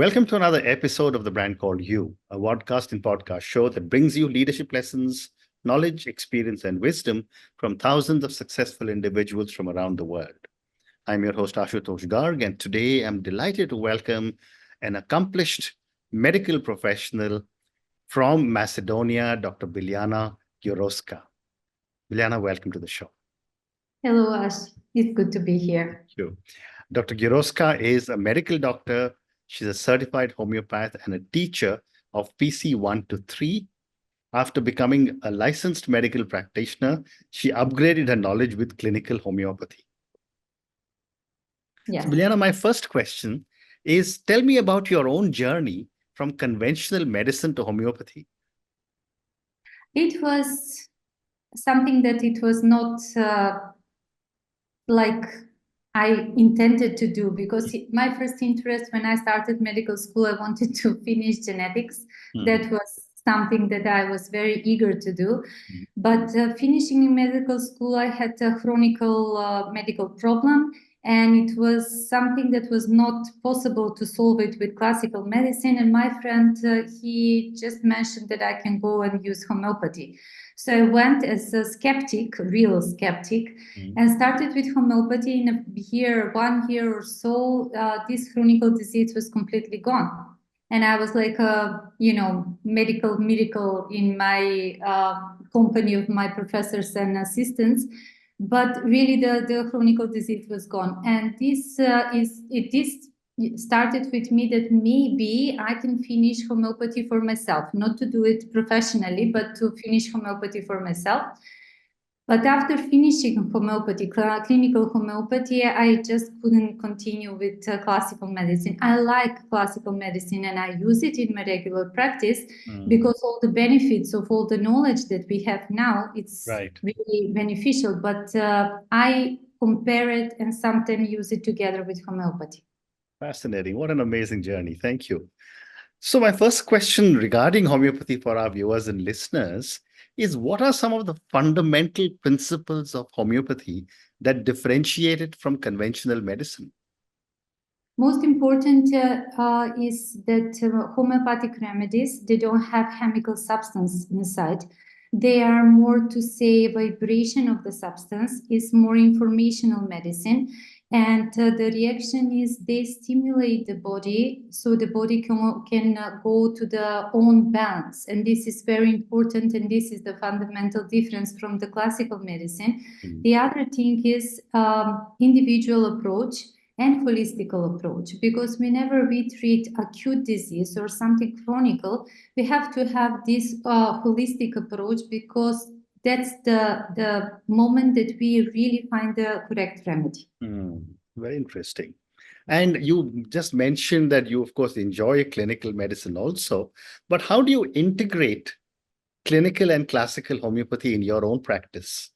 Welcome to another episode of The Brand Called You, a podcast and podcast show that brings you leadership lessons, knowledge, experience, and wisdom from thousands of successful individuals from around the world. I'm your host, Ashutosh Garg, and today I'm delighted to welcome an accomplished medical professional from Macedonia, Dr. Biljana Gjuroska. Biljana, welcome to the show. Hello, Ash. It's good to be here. Thank you. Dr. Gjuroska is a medical doctor. She's a certified homeopath and a teacher of PC 1 to 3. After becoming a licensed medical practitioner, she upgraded her knowledge with clinical homeopathy. Yes. So, Biljana, my first question is, tell me about your own journey from conventional medicine to homeopathy. It was something that it was not like I intended to do, because my first interest when I started medical school, I wanted to finish genetics. That was something that I was very eager to do. But finishing in medical school, I had a chronic medical problem, and it was something that was not possible to solve it with classical medicine. And my friend, he just mentioned that I can go and use homeopathy. So I went as a skeptic, real skeptic, and started with homeopathy. In 1 year or so, this chronic disease was completely gone. And I was like a, medical miracle in my company of my professors and assistants. But really, the chronic disease was gone. And this started with me that maybe I can finish homeopathy for myself, not to do it professionally, but to finish homeopathy for myself. But after finishing homeopathy, clinical homeopathy, I just couldn't continue with classical medicine. I like classical medicine and I use it in my regular practice because all the benefits of all the knowledge that we have now, it's really beneficial. But I compare it and sometimes use it together with homeopathy. Fascinating. What an amazing journey. Thank you. So my first question regarding homeopathy for our viewers and listeners is, what are some of the fundamental principles of homeopathy that differentiate it from conventional medicine? Most important is that homeopathic remedies, they don't have chemical substance inside. They are more to say vibration of the substance, is more informational medicine. And the reaction is they stimulate the body so the body can go to the own balance. And this is very important. And this is the fundamental difference from the classical medicine. The other thing is individual approach and holistic approach, because whenever we treat acute disease or something chronic, we have to have this holistic approach, because that's the moment that we really find the correct remedy. Very interesting. And you just mentioned that you, of course, enjoy clinical medicine also, but how do you integrate clinical and classical homeopathy in your own practice?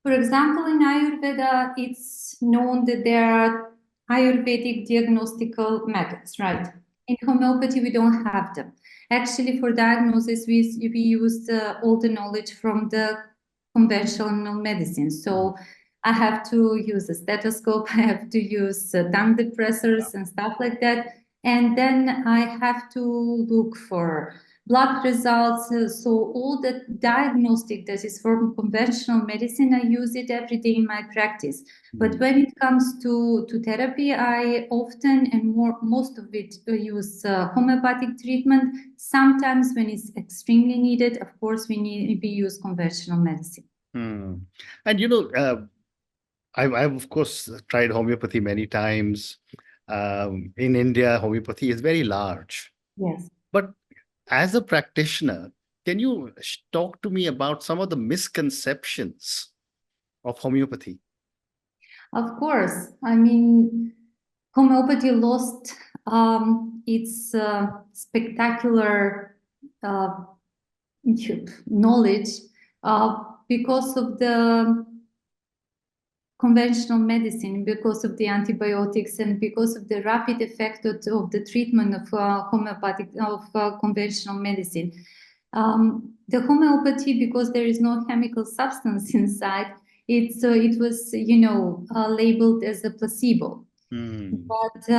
For example, in Ayurveda, it's known that there are Ayurvedic diagnostical methods, right? In homeopathy, we don't have them. Actually, for diagnosis, we use all the knowledge from the conventional medicine. So I have to use a stethoscope, I have to use tongue depressors and stuff like that. And then I have to look for blood results. So all the diagnostic that is from conventional medicine, I use it every day in my practice. But when it comes to therapy, I often and most of it use homeopathic treatment. Sometimes when it's extremely needed, of course, we use conventional medicine. And I've of course tried homeopathy many times. In India, homeopathy is very large. Yes. But as a practitioner, can you talk to me about some of the misconceptions of homeopathy? Of course. I mean, homeopathy lost its spectacular knowledge because of the conventional medicine, because of the antibiotics, and because of the rapid effect of the treatment of conventional medicine. The homeopathy, because there is no chemical substance inside, it was labeled as a placebo. But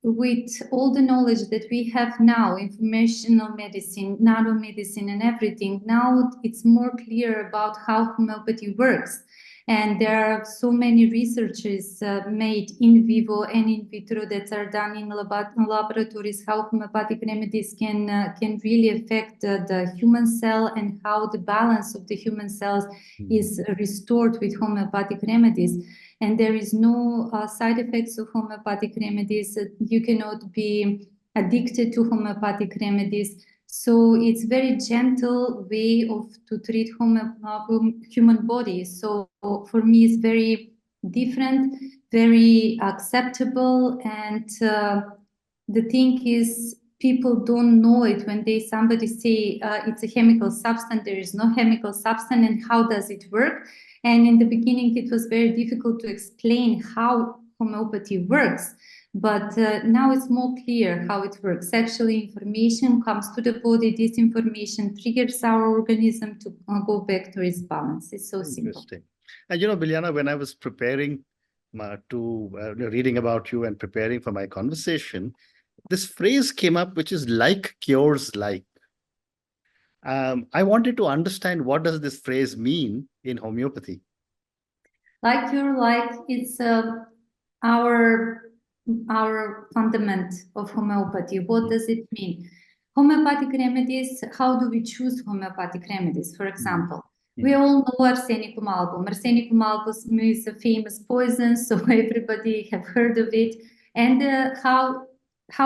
with all the knowledge that we have now, informational medicine, nanomedicine, and everything, now it's more clear about how homeopathy works. And there are so many researches made in vivo and in vitro that are done in laboratories, how homeopathic remedies can really affect the human cell, and how the balance of the human cells is restored with homeopathic remedies. And there is no side effects of homeopathic remedies. You cannot be addicted to homeopathic remedies. So it's very gentle way to treat human body. So for me, it's very different, very acceptable. And the thing is, people don't know it when somebody say it's a chemical substance. There is no chemical substance, and how does it work? And in the beginning, it was very difficult to explain how homeopathy works. But now it's more clear how it works. Actually, information comes to the body. This information triggers our organism to go back to its balance. It's so simple. Interesting. And Biljana, when I was preparing reading about you and preparing for my conversation, this phrase came up, which is like cures like. I wanted to understand, what does this phrase mean in homeopathy? Like cure like, it's our fundament of homeopathy. What does it mean? Homeopathic remedies, how do we choose homeopathic remedies? For example, we all know arsenicum album. Arsenicum album is a famous poison, so everybody have heard of it. And how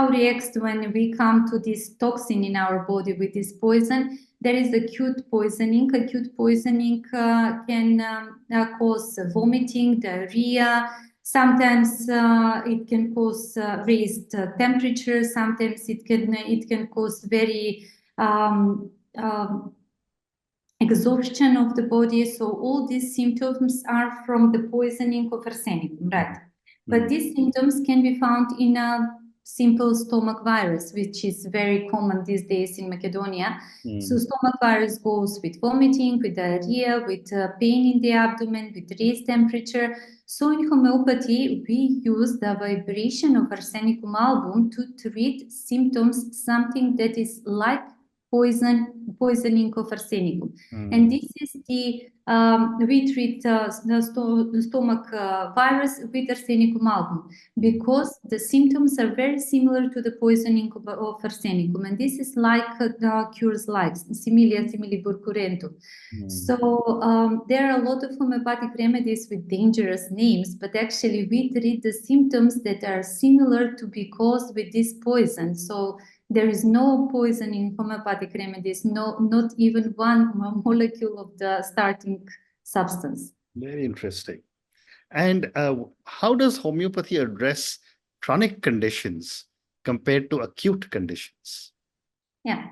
reacts when we come to this toxin in our body with this poison? There is acute poisoning. Acute poisoning can cause vomiting, diarrhea. Sometimes it can cause raised temperature. Sometimes it can cause very exhaustion of the body. So all these symptoms are from the poisoning of arsenic, right? But these symptoms can be found in a simple stomach virus, which is very common these days in Macedonia. So stomach virus goes with vomiting, with diarrhea, with pain in the abdomen, with raised temperature. So in homeopathy, we use the vibration of arsenicum album to treat symptoms, something that is like poisoning of arsenicum. And this is we treat the stomach virus with arsenicum album, because the symptoms are very similar to the poisoning of arsenicum, and this is like cures like similia simili burcurentum. So there are a lot of homeopathic remedies with dangerous names, but actually we treat the symptoms that are similar to be caused with this poison. So there is no poison in homeopathic remedies, not even one molecule of the starting substance. Very interesting. And how does homeopathy address chronic conditions compared to acute conditions? Yeah.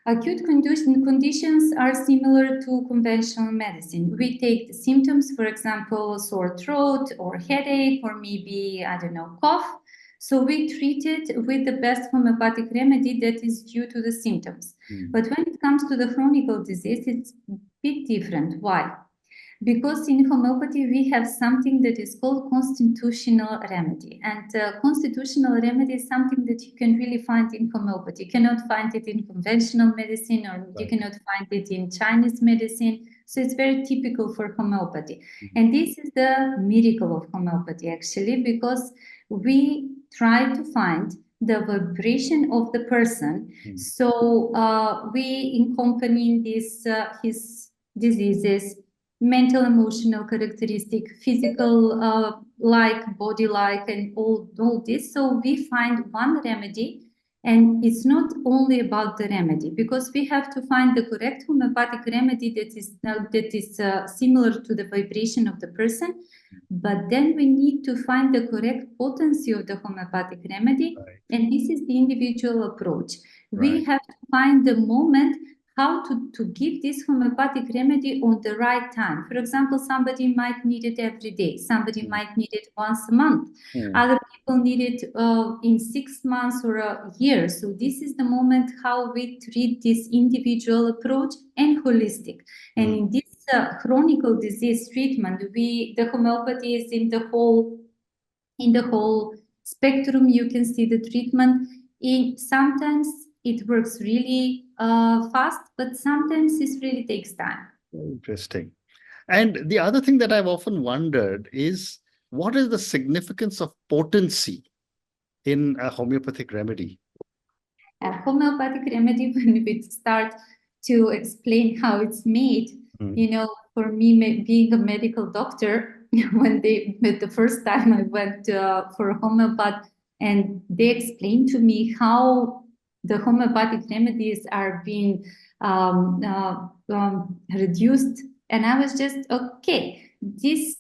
Acute conditions are similar to conventional medicine. We take the symptoms, for example, sore throat or headache, or maybe, I don't know, cough. So we treat it with the best homeopathic remedy that is due to the symptoms. But when it comes to the chronic disease, it's a bit different. Why? Because in homeopathy, we have something that is called constitutional remedy. And constitutional remedy is something that you can really find in homeopathy. You cannot find it in conventional medicine, or you cannot find it in Chinese medicine. So it's very typical for homeopathy. And this is the miracle of homeopathy, actually, because we try to find the vibration of the person. So we accompany this his diseases, mental, emotional characteristic, physical body like, and all this. So we find one remedy, and it's not only about the remedy, because we have to find the correct homeopathic remedy that is similar to the vibration of the person. But then we need to find the correct potency of the homeopathic remedy, and this is the individual approach. We have to find the moment how to give this homeopathic remedy on the right time. For example, somebody might need it every day. Somebody might need it once a month. Other people need it in 6 months or a year. So this is the moment how we treat this individual approach and holistic. And in this chronic disease treatment, the homeopathy is in the whole spectrum. You can see the treatment. Sometimes it works really fast, but sometimes it really takes time. Interesting. And the other thing that I've often wondered is, what is the significance of potency in a homeopathic remedy? A homeopathic remedy, when we start to explain how it's made, for me, being a medical doctor, when the first time I went for a homeopath, and they explained to me how the homeopathic remedies are being reduced, and I was just, okay, this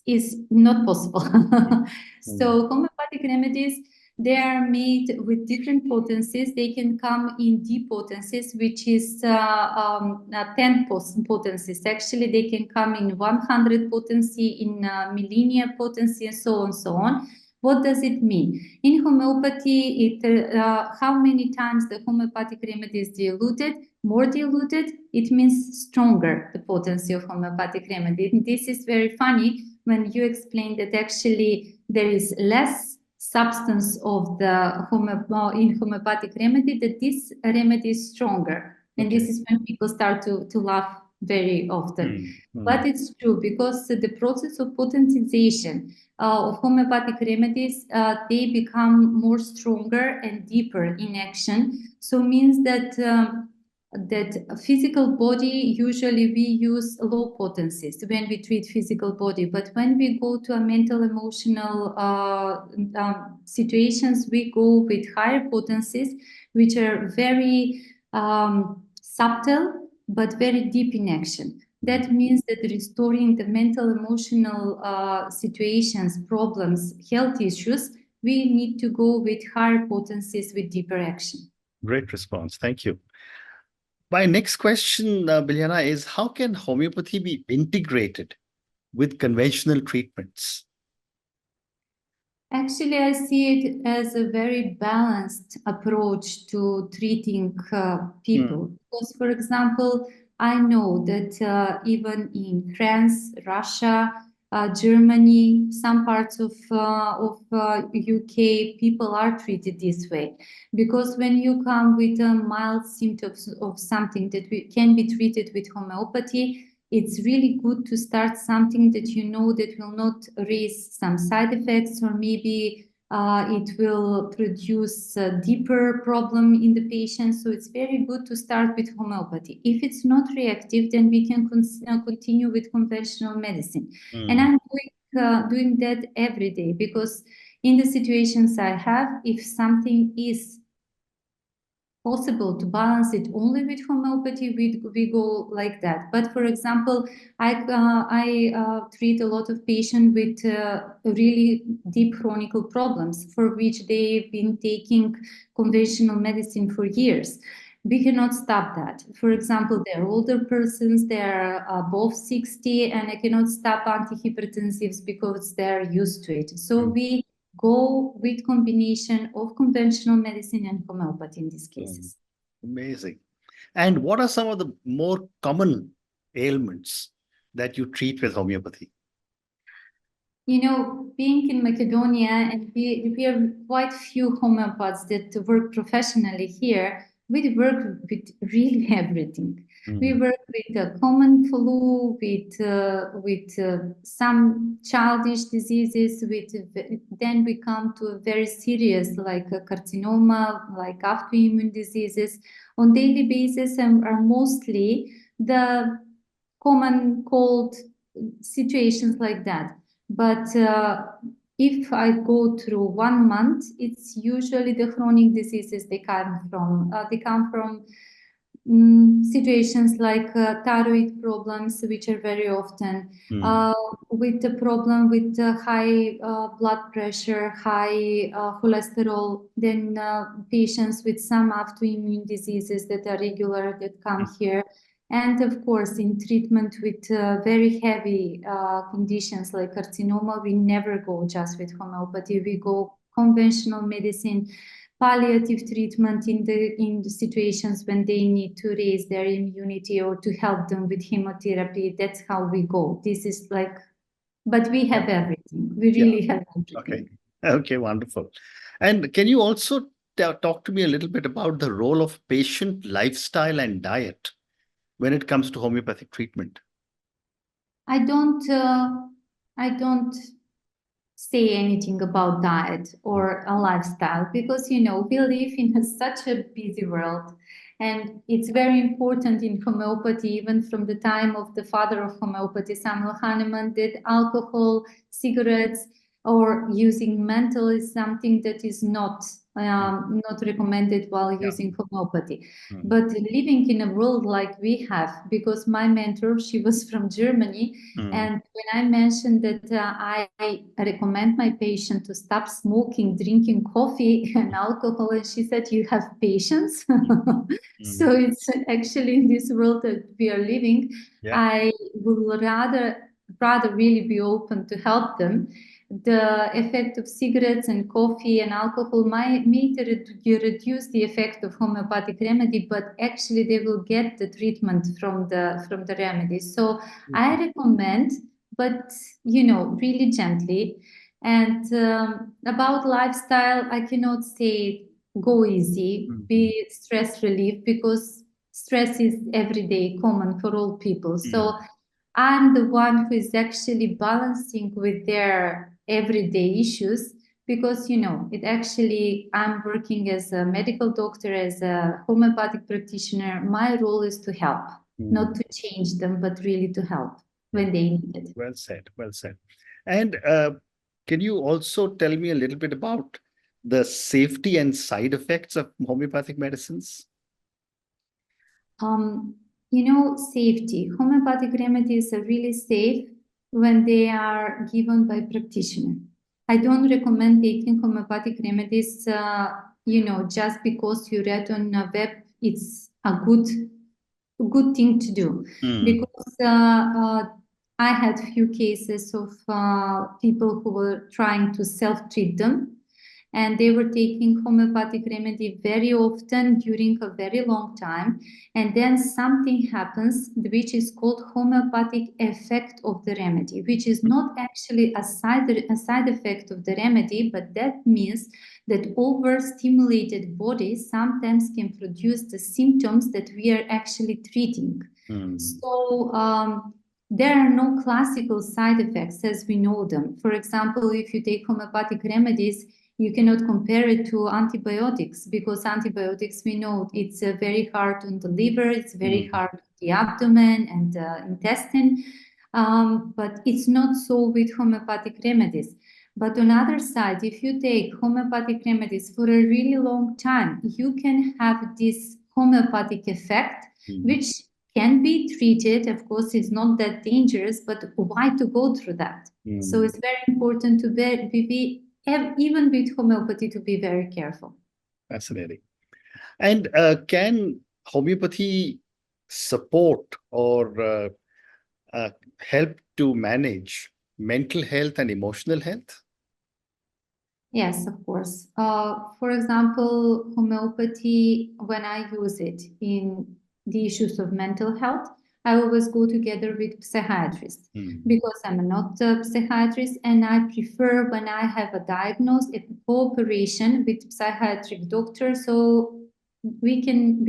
is not possible. So homeopathic remedies, they are made with different potencies. They can come in D potencies, which is 10 potencies. Actually, they can come in 100 potency, in millennia potency, and so on, so on. What does it mean? In homeopathy, how many times the homeopathic remedy is diluted? More diluted, it means stronger, the potency of homeopathic remedy. And this is very funny when you explain that actually there is less substance of the in homeopathic remedy, that this remedy is stronger. And this is when people start to laugh very often. But it's true, because the process of potentization of homeopathic remedies, they become more stronger and deeper in action. So means that that physical body, usually we use low potencies when we treat physical body, but when we go to a mental emotional situations, we go with higher potencies, which are very subtle but very deep in action. That means that restoring the mental emotional situations, problems, health issues, we need to go with higher potencies with deeper action. Great response. Thank you. My next question, Biljana, is how can homeopathy be integrated with conventional treatments? Actually, I see it as a very balanced approach to treating people. Because, for example, I know that even in France, Russia, Germany, some parts of UK, people are treated this way. Because when you come with a mild symptoms of something that can be treated with homeopathy, it's really good to start something that you know that will not raise some side effects, or maybe it will produce a deeper problem in the patient. So it's very good to start with homeopathy. If it's not reactive, then we can continue with conventional medicine. And I'm doing that every day, because in the situations I have, if something is possible to balance it only with homeopathy, we go like that. But for example, I treat a lot of patients with really deep chronic problems for which they've been taking conventional medicine for years. We cannot stop that. For example, they're older persons, they're above 60, and I cannot stop antihypertensives because they're used to it. So we go with combination of conventional medicine and homeopathy in these cases. Amazing. And what are some of the more common ailments that you treat with homeopathy? Being in Macedonia, and we are quite few homeopaths that work professionally here, we work with really everything. We work with a common flu, with some childish diseases, then we come to a very serious, like a carcinoma, like autoimmune diseases. On daily basis, and are mostly the common cold situations like that. But if I go through 1 month, it's usually the chronic diseases they come from. Situations like thyroid problems, which are very often with the problem with high blood pressure, high cholesterol, then patients with some autoimmune diseases that are regular that come here. And of course, in treatment with very heavy conditions like carcinoma, we never go just with homeopathy. We go conventional medicine, palliative treatment in the situations when they need to raise their immunity or to help them with chemotherapy. That's how we go. This is like, but we have everything. We really have everything. Okay. Okay, wonderful. And can you also talk to me a little bit about the role of patient lifestyle and diet when it comes to homeopathic treatment? I don't, I don't say anything about diet or a lifestyle because we live in such a busy world, and it's very important in homeopathy, even from the time of the father of homeopathy, Samuel Hahnemann, that alcohol, cigarettes, or using menthol is something that is not recommended while Yeah. using homeopathy. Mm. But living in a world like we have, because my mentor, she was from Germany, Mm. and when I mentioned that I recommend my patient to stop smoking, drinking coffee and alcohol, and she said, "You have patience." Mm. So it's actually in this world that we are living. Yeah. I would rather really be open to help them. The effect of cigarettes and coffee and alcohol may reduce the effect of homeopathic remedy, but actually they will get the treatment from the remedy. So I recommend, but really gently. And about lifestyle, I cannot say go easy, Mhm. be stress relief, because stress is everyday common for all people. Mm. So I'm the one who is actually balancing with their everyday issues, because it actually, I'm working as a medical doctor, as a homeopathic practitioner. My role is to help, not Mm. to change them, but really to help Yeah. when they need it. Well said. Well said. And can you also tell me a little bit about the safety and side effects of homeopathic medicines? Um, Safety. Homeopathic remedies are really safe when they are given by practitioner. I don't recommend taking homeopathic remedies, just because you read on a web. It's a good thing to do, Mm. because I had few cases of people who were trying to self-treat them, and they were taking homeopathic remedy very often during a very long time, and then something happens which is called homeopathic effect of the remedy, which is not actually a side effect of the remedy, but that means that overstimulated body sometimes can produce the symptoms that we are actually treating. Mm. So there are no classical side effects as we know them. For example, if you take homeopathic remedies, you cannot compare it to antibiotics, because antibiotics, we know it's very hard on the liver, it's very Mm. hard on the abdomen and the intestine, but it's not so with homeopathic remedies. But on the other side, if you take homeopathic remedies for a really long time, you can have this homeopathic effect, Mm. which can be treated. Of course, it's not that dangerous, but why to go through that? So Mm. it's very important to even with homeopathy, to be very careful. Fascinating. And can homeopathy support or uh, help to manage mental health and emotional health? Yes, of course. For example, homeopathy, when I use it in the issues of mental health, I always go together with psychiatrists, Mm. because I'm not a psychiatrist, and I prefer when I have a diagnosis, a cooperation with psychiatric doctor, so we can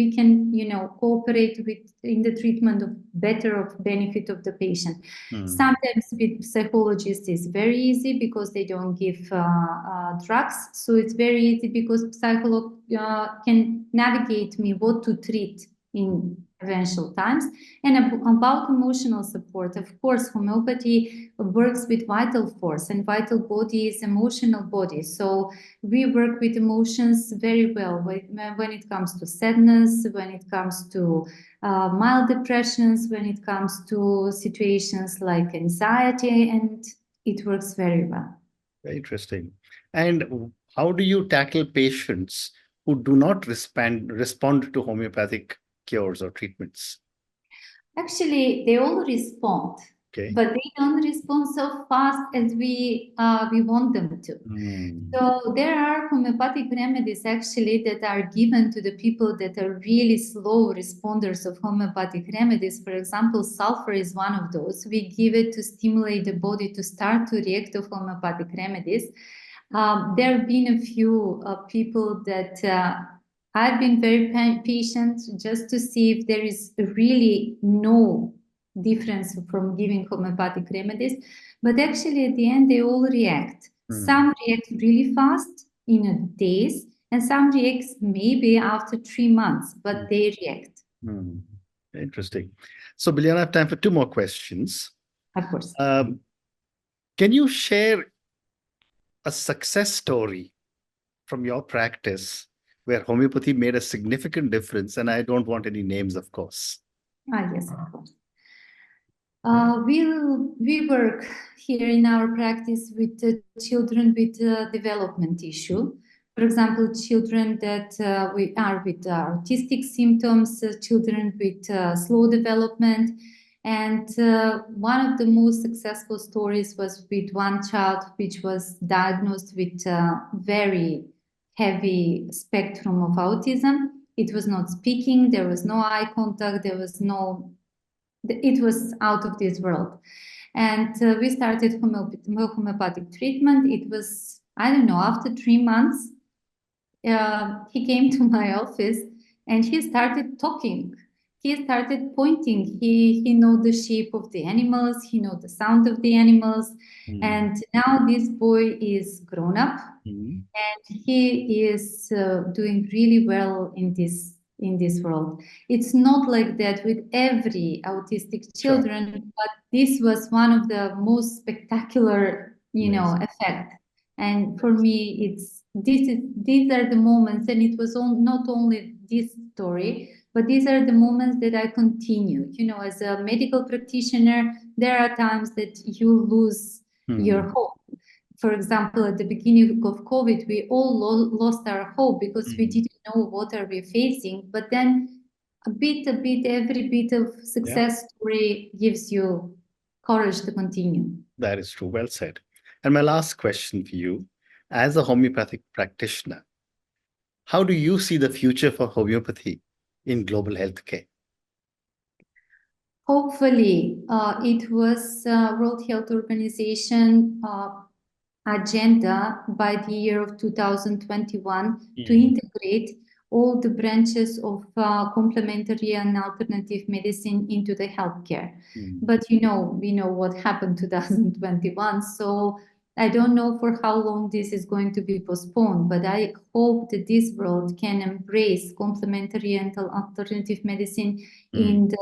cooperate with in the treatment of better of benefit of the patient. Mm. Sometimes with psychologists is very easy because they don't give drugs. So it's very easy because psycholog can navigate me what to treat in eventual times. And about emotional support, of course, homeopathy works with vital force, and vital body is emotional body. So we work with emotions very well when it comes to sadness, when it comes to mild depressions, when it comes to situations like anxiety, and it works very well. Very interesting. And how do you tackle patients who do not respond to homeopathic cures or treatments? Actually, they all respond, Okay. but they don't respond so fast as we want them to. Mm. So there are homeopathic remedies actually that are given to the people that are really slow responders of homeopathic remedies. For example, sulfur is one of those. We give it to stimulate the body to start to react to homeopathic remedies. There have been a few people that I've been very patient just to see if there is really no difference from giving homeopathic remedies. But actually, at the end, they all react. Some react really fast in a days, and some reacts maybe after 3 months, but they react. Interesting. So, Biljana, I have time for 2 more questions. Of course. Can you share a success story from your practice where homeopathy made a significant difference? And I don't want any names, of course. Yes, of course. We work here in our practice with children with development issue. For example, children that we are with autistic symptoms, children with slow development. And one of the most successful stories was with one child which was diagnosed with very heavy spectrum of autism. It was not speaking, there was no eye contact, there was no, it was out of this world. And we started homeopathic treatment. It was, I don't know, after 3 months, he came to my office and he started talking. He started pointing. He know the shape of the animals. He know the sound of the animals. And now this boy is grown up, and he is doing really well in this world. It's not like that with every autistic children, but this was one of the most spectacular, effect. And for me, these are the moments, and it was not only this story, but these are the moments that I continue. As a medical practitioner, there are times that you lose your hope. For example, at the beginning of COVID, we all lost our hope because we didn't know what are we facing. But then every bit of success story gives you courage to continue. That is true. Well said. And my last question for you, as a homeopathic practitioner, how do you see the future for homeopathy in global healthcare? Hopefully, it was World Health Organization agenda by the year of 2021 to integrate all the branches of complementary and alternative medicine into the healthcare. But we know what happened 2021. So I don't know for how long this is going to be postponed, but I hope that this world can embrace complementary and alternative medicine in the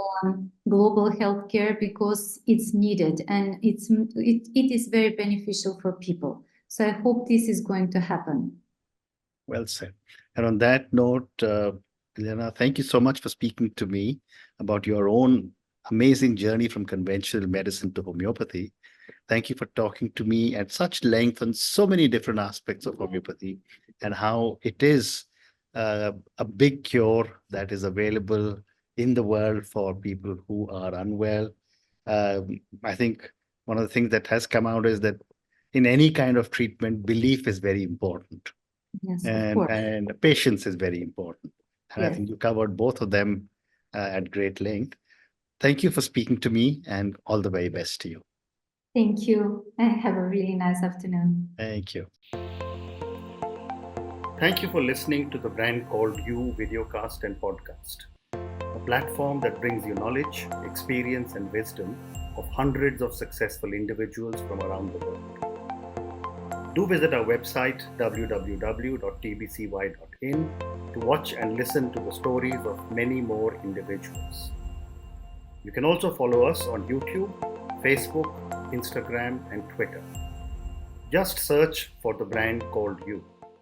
global healthcare, because it's needed and it is very beneficial for people. So I hope this is going to happen. Well said. And on that note, Biljana, thank you so much for speaking to me about your own amazing journey from conventional medicine to homeopathy. Thank you for talking to me at such length on so many different aspects of homeopathy and how it is a big cure that is available in the world for people who are unwell. I think one of the things that has come out is that in any kind of treatment, belief is very important. Yes, of course. And patience is very important. And I think you covered both of them at great length. Thank you for speaking to me, and all the very best to you. Thank you. And have a really nice afternoon. Thank you. Thank you for listening to the Brand Called You videocast and podcast, a platform that brings you knowledge, experience, and wisdom of hundreds of successful individuals from around the world. Do visit our website www.tbcy.in to watch and listen to the stories of many more individuals. You can also follow us on YouTube, Facebook, Instagram, and Twitter. Just search for the Brand Called You.